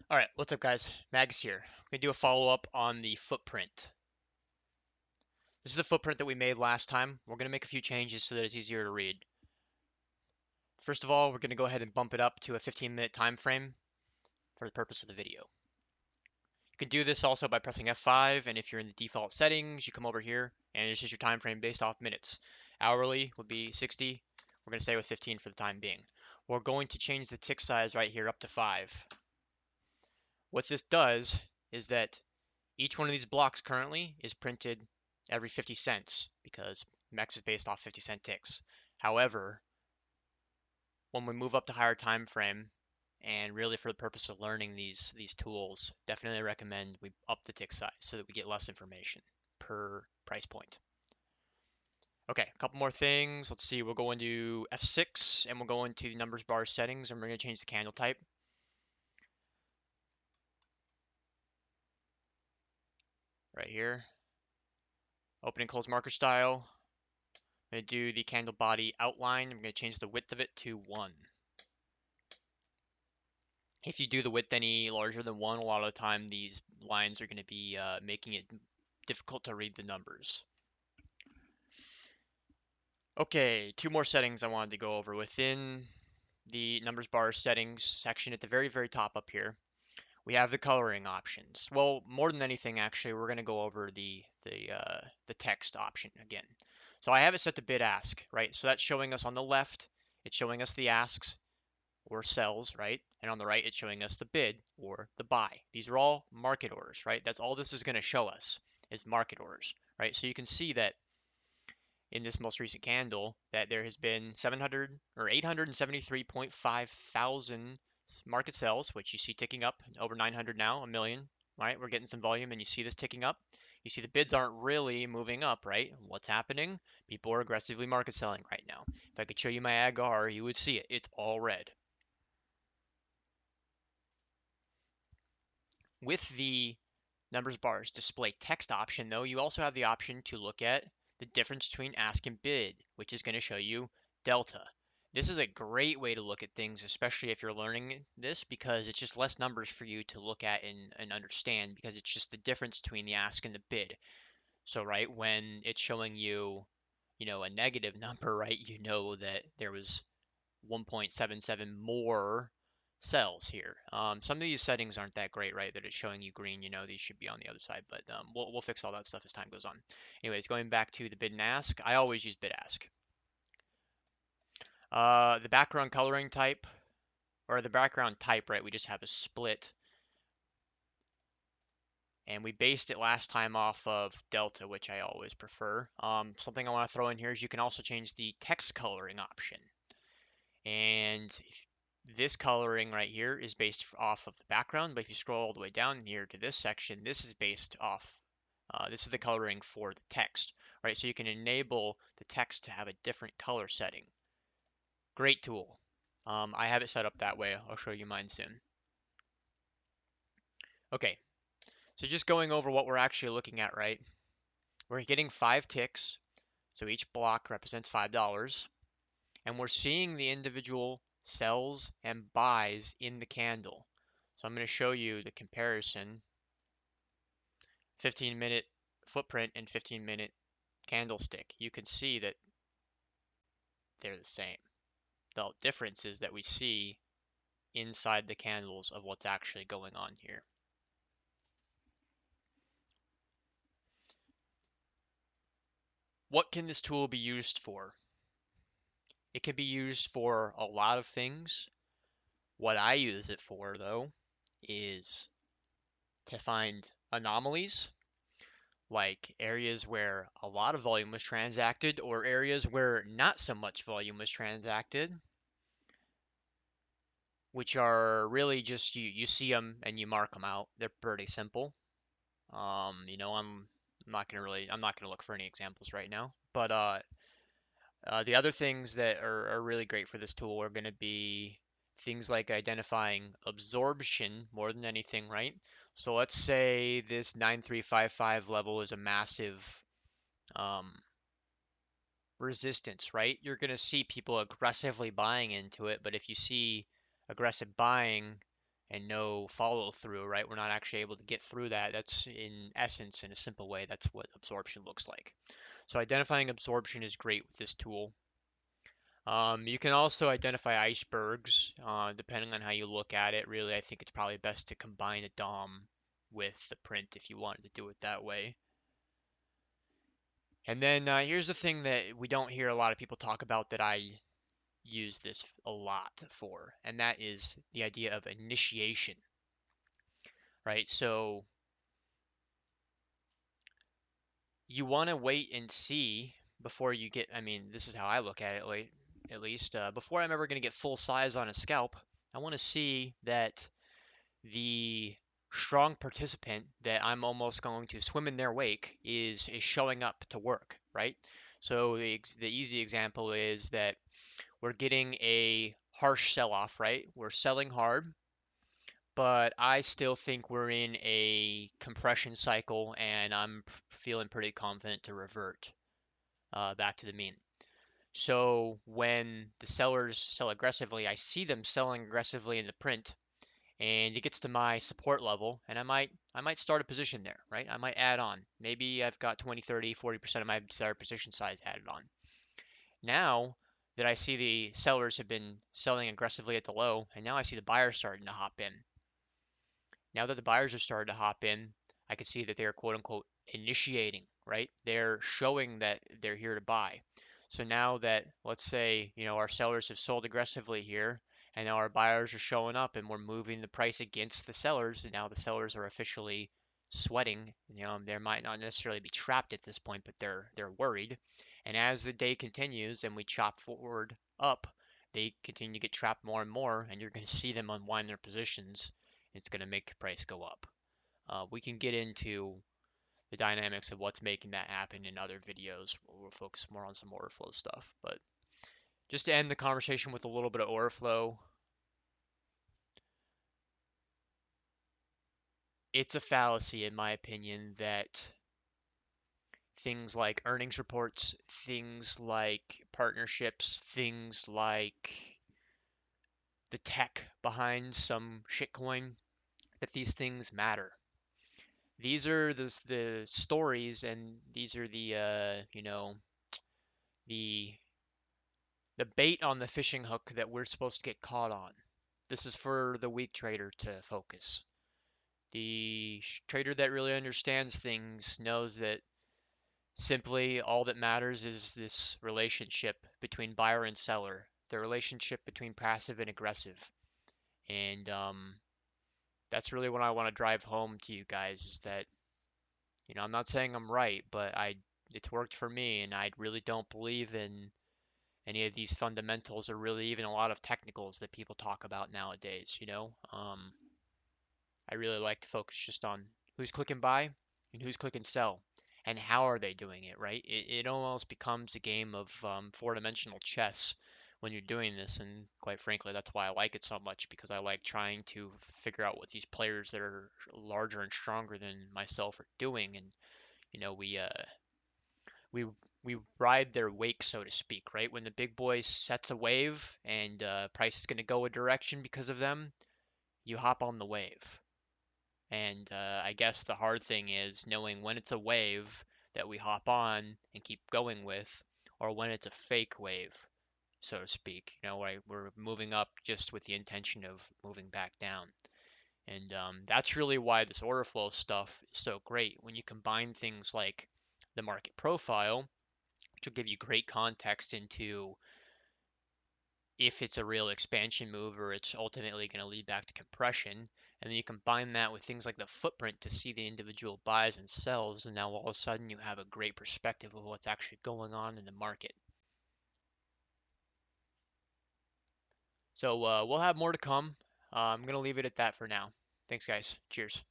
All right, what's up, guys? Mags here. I'm gonna do a follow-up on the footprint. This is the footprint that we made last time. We're gonna make a few changes so that it's easier to read. First of all, we're gonna go ahead and bump it up to a 15-minute time frame for the purpose of the video. You can do this also by pressing F5, and if you're in the default settings, you come over here, and it's just your time frame based off minutes. Hourly would be 60. We're gonna stay with 15 for the time being. We're going to change the tick size right here up to 5. What this does is that each one of these blocks currently is printed every 50 cents because MEX is based off 50-cent ticks. However, when we move up to higher time frame, and really for the purpose of learning these tools, definitely recommend we up the tick size so that we get less information per price point. Okay, a couple more things. Let's see, we'll go into F6 and we'll go into the numbers bar settings and we're going to change the candle type. Right here. Open and close marker style. I'm going to do the candle body outline. I'm going to change the width of it to 1. If you do the width any larger than 1, a lot of the time these lines are going to be making it difficult to read the numbers. Okay, two more settings I wanted to go over. Within the numbers bar settings section at the very top up here, we have the coloring options. Well, more than anything, actually, we're going to go over the text option again. So I have it set to bid ask, right? So that's showing us on the left, it's showing us the asks or sells, right? And on the right, it's showing us the bid or the buy. These are all market orders, right? That's all this is going to show us is market orders, right? So you can see that in this most recent candle that there has been 700 or 873.5 thousand market sales, which you see ticking up over 900 now, a million, right? We're getting some volume and you see this ticking up. You see the bids aren't really moving up, right? What's happening? People are aggressively market selling right now. If I could show you my agar, you would see it. It's all red. With the numbers bars display text option, though, you also have the option to look at the difference between ask and bid, which is going to show you delta. This is a great way to look at things, especially if you're learning this, because it's just less numbers for you to look at and understand, because it's just the difference between the ask and the bid. So, right, when it's showing you, a negative number, right, you know that there was 1.77 more cells here. Some of these settings aren't that great, right? That it's showing you green, these should be on the other side, but we'll fix all that stuff as time goes on. Anyways, going back to the bid and ask, I always use bid ask. The background coloring type, or the background type, right? We just have a split. And we based it last time off of Delta, which I always prefer. Something I want to throw in here is you can also change the text coloring option. And this coloring right here is based off of the background, but if you scroll all the way down here to this section, this is based off, this is the coloring for the text, right? So you can enable the text to have a different color setting. Great tool. I have it set up that way. I'll show you mine soon. Okay, so just going over what we're actually looking at, right? We're getting 5 ticks, so each block represents $5, and we're seeing the individual sells and buys in the candle. So I'm going to show you the comparison, 15-minute footprint and 15-minute candlestick. You can see that they're the same. The difference is that we see inside the candles of what's actually going on here. What can this tool be used for? It can be used for a lot of things. What I use it for, though, is to find anomalies, like areas where a lot of volume was transacted or areas where not so much volume was transacted, which are really just you see them and you mark them out. They're pretty simple. I'm not gonna look for any examples right now, but the other things that are really great for this tool are going to be things like identifying absorption more than anything, right? So let's say this 9355 level is a massive um, resistance, right? You're going to see people aggressively buying into it, but if you see aggressive buying and no follow through, right? We're not actually able to get through that. That's in essence, in a simple way, that's what absorption looks like. So identifying absorption is great with this tool. You can also identify icebergs, depending on how you look at it. Really, I think it's probably best to combine a DOM with the print if you wanted to do it that way. And then here's the thing that we don't hear a lot of people talk about that I use this a lot for, and that is the idea of initiation, right? So you want to wait and see before you get, I mean, this is how I look at it, like, at least, before I'm ever going to get full size on a scalp, I want to see that the strong participant that I'm almost going to swim in their wake is showing up to work, right? So the easy example is that we're getting a harsh sell-off, right? We're selling hard, but I still think we're in a compression cycle, and I'm feeling pretty confident to revert back to the mean. So when the sellers sell aggressively, I see them selling aggressively in the print, and it gets to my support level, and I might start a position there, right? I might add on. Maybe I've got 20, 30, 40% of my desired position size added on. Now that I see the sellers have been selling aggressively at the low, and now I see the buyers starting to hop in. Now that the buyers are starting to hop in, I can see that they're quote unquote initiating, right? They're showing that they're here to buy. So now that, let's say, our sellers have sold aggressively here, and now our buyers are showing up and we're moving the price against the sellers, and now the sellers are officially sweating. They might not necessarily be trapped at this point, but they're worried. And as the day continues and we chop forward up, they continue to get trapped more and more, and you're going to see them unwind their positions. It's going to make the price go up. We can get into the dynamics of what's making that happen in other videos. We'll focus more on some order flow stuff. But just to end the conversation with a little bit of order flow, it's a fallacy, in my opinion, that things like earnings reports, things like partnerships, things like the tech behind some shitcoin, that these things matter. These are the stories, and these are the the bait on the fishing hook that we're supposed to get caught on. This is for the weak trader to focus. The trader that really understands things knows that simply all that matters is this relationship between buyer and seller, the relationship between passive and aggressive. And that's really what I want to drive home to you guys is that, I'm not saying I'm right, but it's worked for me, and I really don't believe in any of these fundamentals or really even a lot of technicals that people talk about nowadays. I really like to focus just on who's clicking buy and who's clicking sell and how are they doing it, right? It almost becomes a game of four-dimensional chess when you're doing this, and quite frankly, that's why I like it so much because I like trying to figure out what these players that are larger and stronger than myself are doing, and you know, we we ride their wake, so to speak, right? When the big boy sets a wave and price is going to go a direction because of them, you hop on the wave. And I guess the hard thing is knowing when it's a wave that we hop on and keep going with, or when it's a fake wave, so to speak. We're moving up just with the intention of moving back down. And that's really why this order flow stuff is so great. When you combine things like the market profile, which will give you great context into if it's a real expansion move or it's ultimately going to lead back to compression. And then you combine that with things like the footprint to see the individual buys and sells, and now all of a sudden you have a great perspective of what's actually going on in the market. So we'll have more to come. I'm going to leave it at that for now. Thanks, guys. Cheers.